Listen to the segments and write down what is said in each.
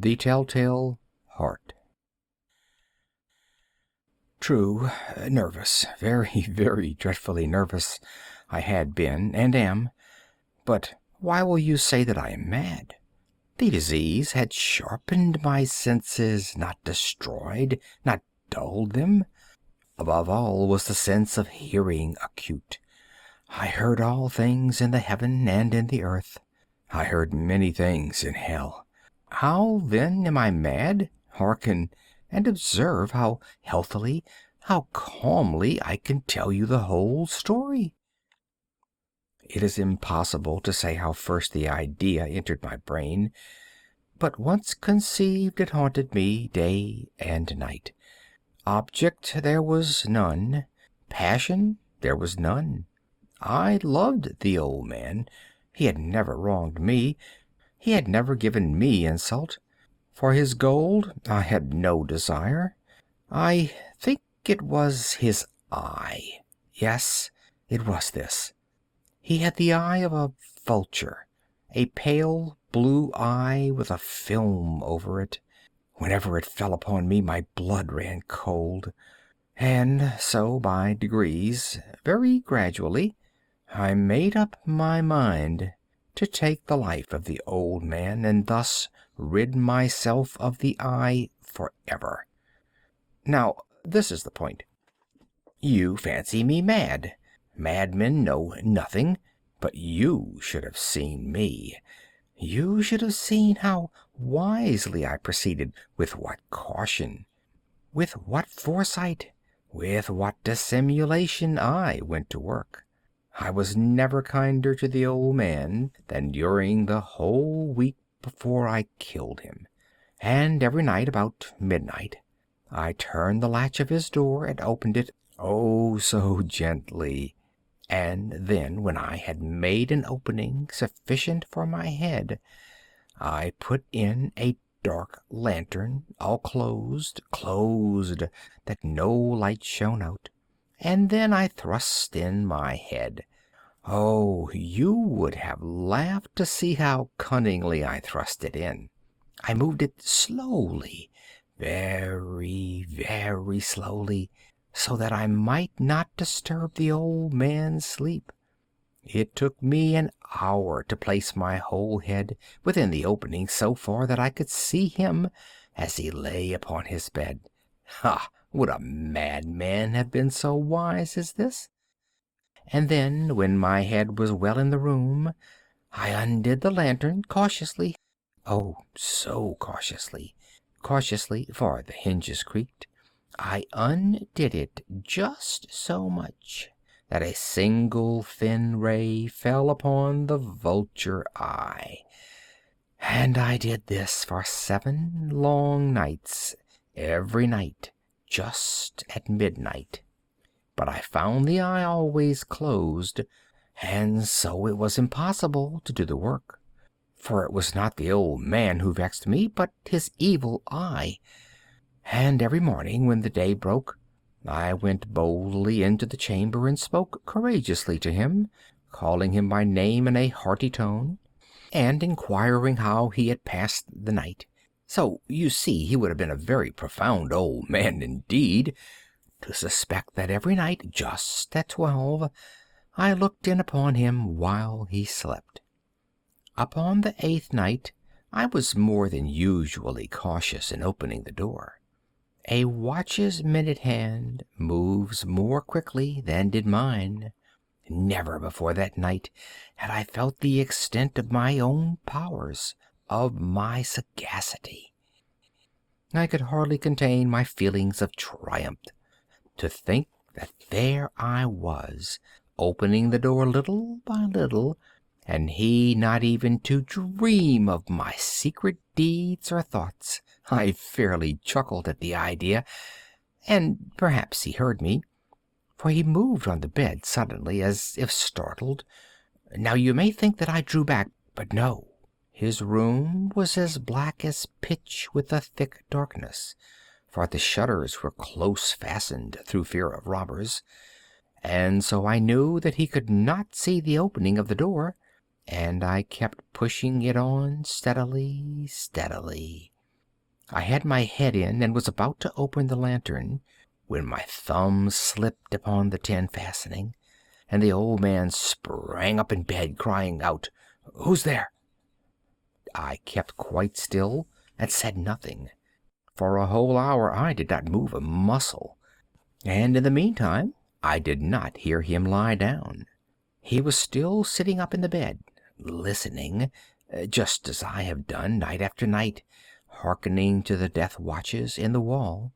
The Telltale Heart. True, nervous, very, very dreadfully nervous I had been and am. But why will you say that I am mad? The disease had sharpened my senses, not destroyed, not dulled them. Above all was the sense of hearing acute. I heard all things in the heaven and in the earth. I heard many things in hell. How, then, am I mad? Hearken, and observe how healthily, how calmly I can tell you the whole story. It is impossible to say how first the idea entered my brain, but once conceived it haunted me day and night. Object there was none, passion there was none. I loved the old man. He had never wronged me. He had never given me insult. For his gold I had no desire. I think it was his eye. Yes, it was this. He had the eye of a vulture, a pale blue eye with a film over it. Whenever it fell upon me, my blood ran cold. And so, by degrees, very gradually, I made up my mind to take the life of the old man and thus rid myself of the eye forever. Now, this is the point. You fancy me mad. Madmen know nothing, but you should have seen me. You should have seen how wisely I proceeded, with what caution, with what foresight, with what dissimulation I went to work. I was never kinder to the old man than during the whole week before I killed him. And every night about midnight I turned the latch of his door and opened it, oh, so gently. And then, when I had made an opening sufficient for my head, I put in a dark lantern, all closed, that no light shone out, and then I thrust in my head. Oh, you would have laughed to see how cunningly I thrust it in. I moved it slowly, very, very slowly, so that I might not disturb the old man's sleep. It took me an hour to place my whole head within the opening so far that I could see him as he lay upon his bed. Ha! Would a madman have been so wise as this? And then, when my head was well in the room, I undid the lantern cautiously. Oh, so cautiously. Cautiously, for the hinges creaked. I undid it just so much that a single thin ray fell upon the vulture eye. And I did this for 7 long nights, every night, just at midnight. But I found the eye always closed, and so it was impossible to do the work. For it was not the old man who vexed me, but his evil eye. And every morning, when the day broke, I went boldly into the chamber and spoke courageously to him, calling him by name in a hearty tone, and inquiring how he had passed the night. So, you see, he would have been a very profound old man indeed to suspect that every night, just at 12, I looked in upon him while he slept. Upon the 8th night I was more than usually cautious in opening the door. A watch's minute hand moves more quickly than did mine. Never before that night had I felt the extent of my own powers, of my sagacity. I could hardly contain my feelings of triumph. To think that there I was, opening the door little by little, and he not even to dream of my secret deeds or thoughts. I fairly chuckled at the idea, and perhaps he heard me, for he moved on the bed suddenly, as if startled. Now you may think that I drew back, but no. His room was as black as pitch with a thick darkness, for the shutters were close fastened through fear of robbers, and so I knew that he could not see the opening of the door, and I kept pushing it on steadily, steadily. I had my head in and was about to open the lantern when my thumb slipped upon the tin fastening, and the old man sprang up in bed, crying out, "Who's there?" I kept quite still and said nothing. For a whole hour I did not move a muscle, and in the meantime I did not hear him lie down. He was still sitting up in the bed, listening, just as I have done night after night, hearkening to the death watches in the wall.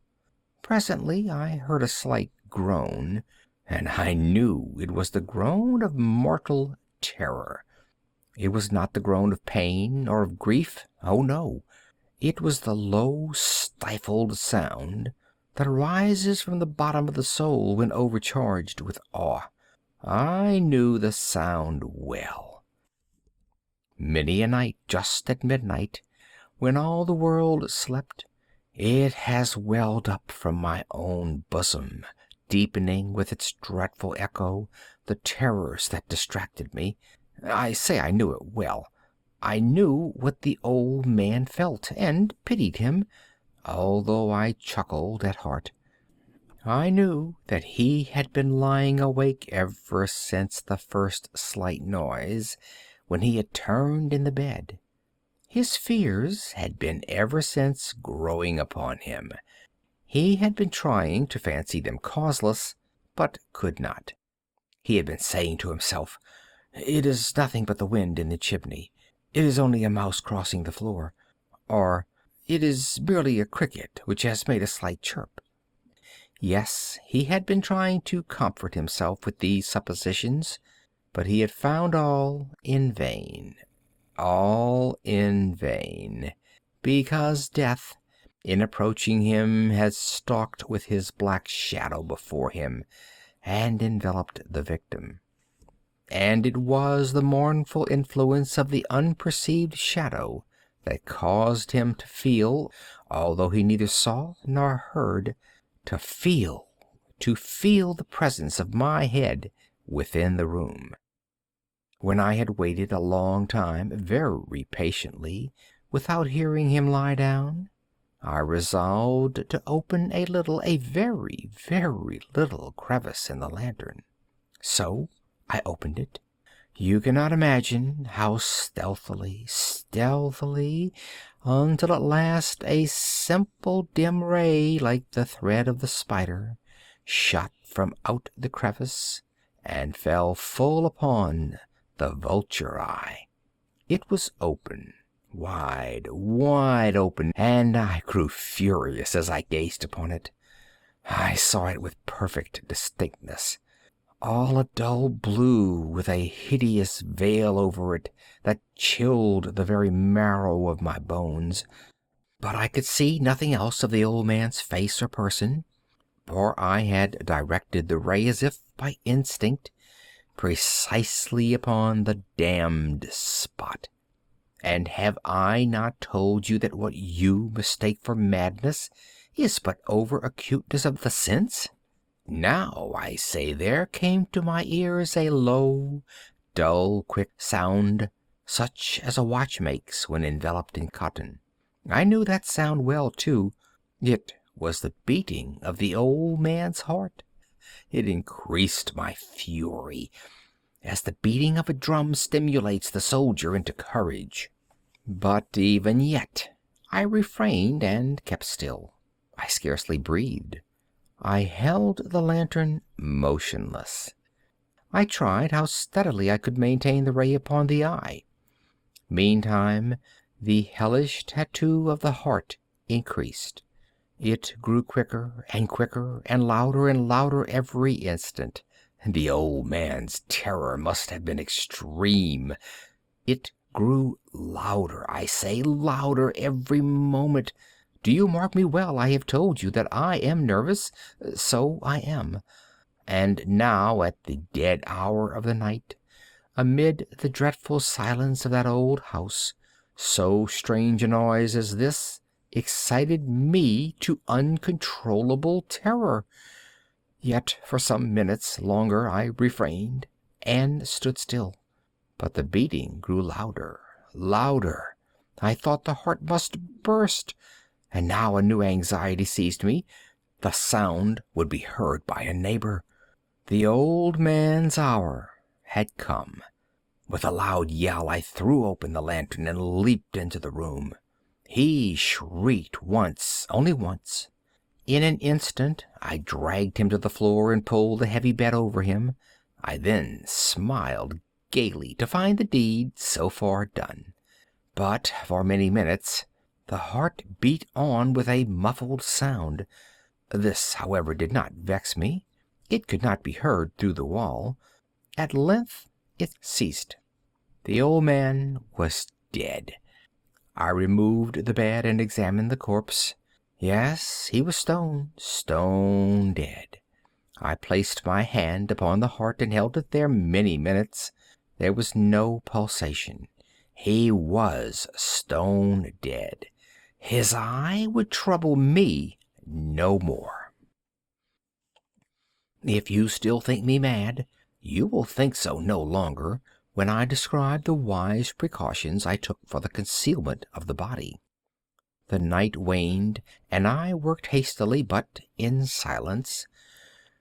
Presently I heard a slight groan, and I knew it was the groan of mortal terror. It was not the groan of pain or of grief. Oh, no. It was the low, stifled sound that arises from the bottom of the soul when overcharged with awe. I knew the sound well. Many a night, just at midnight, when all the world slept, it has welled up from my own bosom, deepening with its dreadful echo the terrors that distracted me. I say I knew it well. I knew what the old man felt, and pitied him, although I chuckled at heart. I knew that he had been lying awake ever since the first slight noise, when he had turned in the bed. His fears had been ever since growing upon him. He had been trying to fancy them causeless, but could not. He had been saying to himself, "It is nothing but the wind in the chimney. It is only a mouse crossing the floor," or "It is merely a cricket which has made a slight chirp." Yes, he had been trying to comfort himself with these suppositions, but he had found all in vain. All in vain, because death, in approaching him, had stalked with his black shadow before him and enveloped the victim. And it was the mournful influence of the unperceived shadow that caused him to feel, although he neither saw nor heard, to feel the presence of my head within the room. When I had waited a long time, very patiently, without hearing him lie down, I resolved to open a very, very little crevice in the lantern. So I opened it. You cannot imagine how stealthily, until at last a simple dim ray, like the thread of the spider, shot from out the crevice and fell full upon the vulture eye. It was open, wide open, and I grew furious as I gazed upon it. I saw it with perfect distinctness, all a dull blue, with a hideous veil over it that chilled the very marrow of my bones. But I could see nothing else of the old man's face or person, for I had directed the ray as if by instinct, precisely upon the damned spot. And have I not told you that what you mistake for madness is but over acuteness of the sense? Now, I say, there came to my ears a low, dull, quick sound, such as a watch makes when enveloped in cotton. I knew that sound well, too. It was the beating of the old man's heart. It increased my fury, as the beating of a drum stimulates the soldier into courage. But even yet I refrained and kept still. I scarcely breathed. I held the lantern motionless. I tried how steadily I could maintain the ray upon the eye. Meantime, the hellish tattoo of the heart increased. It grew quicker and louder every instant. The old man's terror must have been extreme. It grew louder, I say, louder every moment. Do you mark me well? I have told you that I am nervous. So I am. And now, at the dead hour of the night, amid the dreadful silence of that old house, so strange a noise as this excited me to uncontrollable terror. Yet for some minutes longer I refrained and stood still. But the beating grew louder. I thought the heart must burst, and now a new anxiety seized me. The sound would be heard by a neighbor. The old man's hour had come. With a loud yell, I threw open the lantern and leaped into the room. He shrieked once, only once. In an instant I dragged him to the floor and pulled the heavy bed over him. I then smiled gaily to find the deed so far done. But for many minutes the heart beat on with a muffled sound. This, however, did not vex me. It could not be heard through the wall. At length it ceased. The old man was dead. I removed the bed and examined the corpse. Yes, he was stone dead. I placed my hand upon the heart and held it there many minutes. There was no pulsation. He was stone dead. His eye would trouble me no more. If you still think me mad, you will think so no longer when I describe the wise precautions I took for the concealment of the body. The night waned, and I worked hastily, but in silence.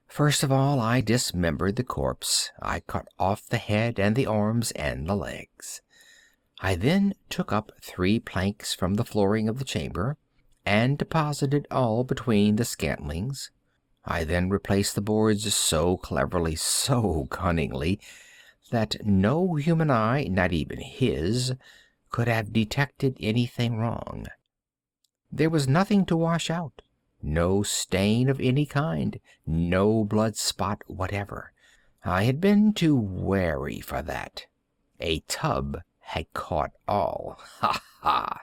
First of all, I dismembered the corpse. I cut off the head and the arms and the legs. I then took up 3 planks from the flooring of the chamber, and deposited all between the scantlings. I then replaced the boards so cleverly, so cunningly, that no human eye, not even his, could have detected anything wrong. There was nothing to wash out, no stain of any kind, no blood spot whatever. I had been too wary for that. A tub had caught all. Ha ha!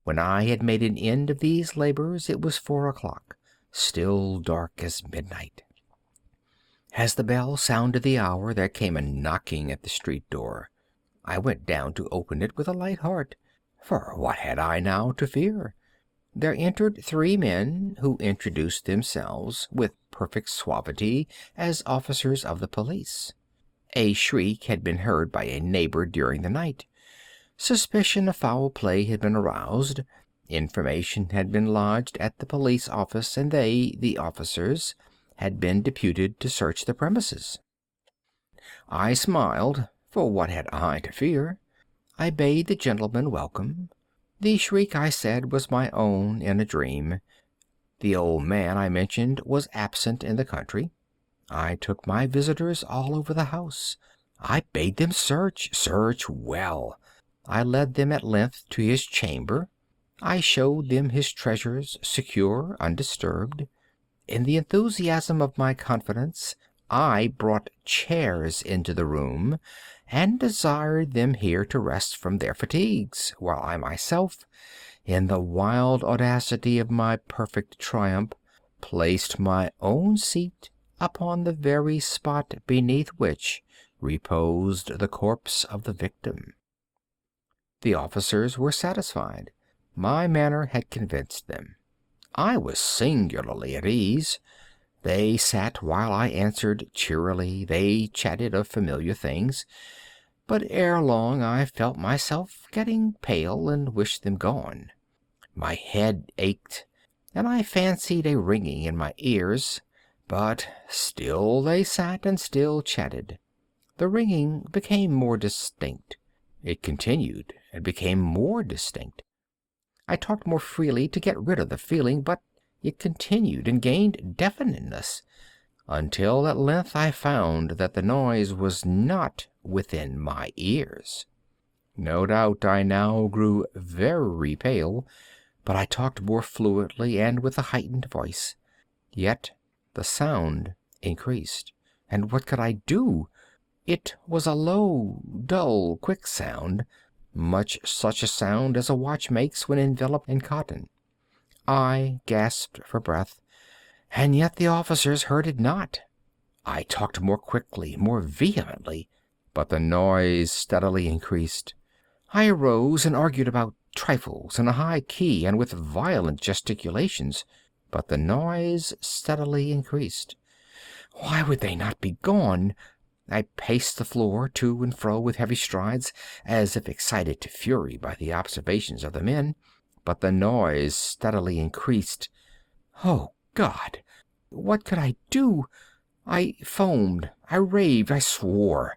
When I had made an end of these labors, it was 4 o'clock, still dark as midnight. As the bell sounded the hour, there came a knocking at the street door. I went down to open it with a light heart, for what had I now to fear? There entered 3 men, who introduced themselves with perfect suavity as officers of the police. A shriek had been heard by a neighbor during the night. Suspicion of foul play had been aroused. Information had been lodged at the police office, and they, the officers, had been deputed to search the premises. I smiled, for what had I to fear? I bade the gentlemen welcome. The shriek, I said, was my own in a dream. The old man I mentioned was absent in the country. I took my visitors all over the house. I bade them search well. I led them at length to his chamber. I showed them his treasures, secure, undisturbed. In the enthusiasm of my confidence, I brought chairs into the room, and desired them here to rest from their fatigues, while I myself, in the wild audacity of my perfect triumph, placed my own seat upon the very spot beneath which reposed the corpse of the victim. The officers were satisfied. My manner had convinced them. I was singularly at ease. They sat while I answered cheerily. They chatted of familiar things. But ere long I felt myself getting pale and wished them gone. My head ached, and I fancied a ringing in my ears. But still they sat and still chatted. The ringing became more distinct. It continued and became more distinct. I talked more freely to get rid of the feeling, but it continued and gained definiteness, until at length I found that the noise was not within my ears. No doubt I now grew very pale, but I talked more fluently and with a heightened voice. Yet the sound increased, and what could I do? It was a low, dull, quick sound, much such a sound as a watch makes when enveloped in cotton. I gasped for breath, and yet the officers heard it not. I talked more quickly, more vehemently, but the noise steadily increased. I arose and argued about trifles in a high key and with violent gesticulations, but the noise steadily increased. Why would they not be gone? I paced the floor to and fro with heavy strides, as if excited to fury by the observations of the men, but the noise steadily increased. Oh, God! What could I do? I foamed, I raved, I swore.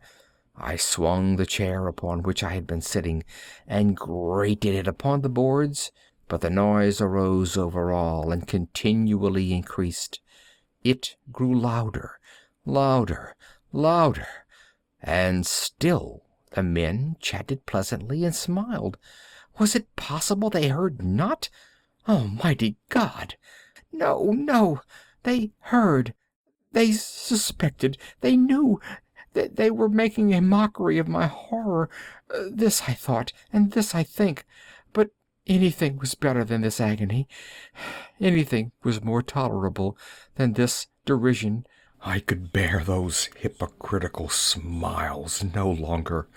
I swung the chair upon which I had been sitting, and grated it upon the boards, but the noise arose over all, and continually increased. It grew louder, louder, louder, and still the men chatted pleasantly and smiled. Was it possible they heard not? Almighty God! No, no! They heard! They suspected! They knew! They were making a mockery of my horror. This I thought, and this I think. But anything was better than this agony. Anything was more tolerable than this derision. I could bear those hypocritical smiles no longer.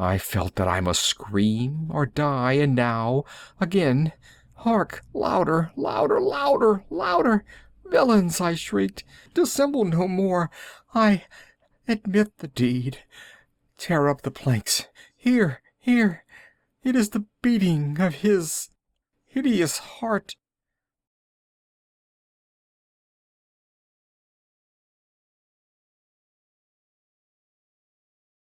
I felt that I must scream or die, and now, again, hark! Louder, louder, louder, louder! Villains! I shrieked. Dissemble no more. I admit the deed. Tear up the planks. Here, here. It is the beating of his hideous heart.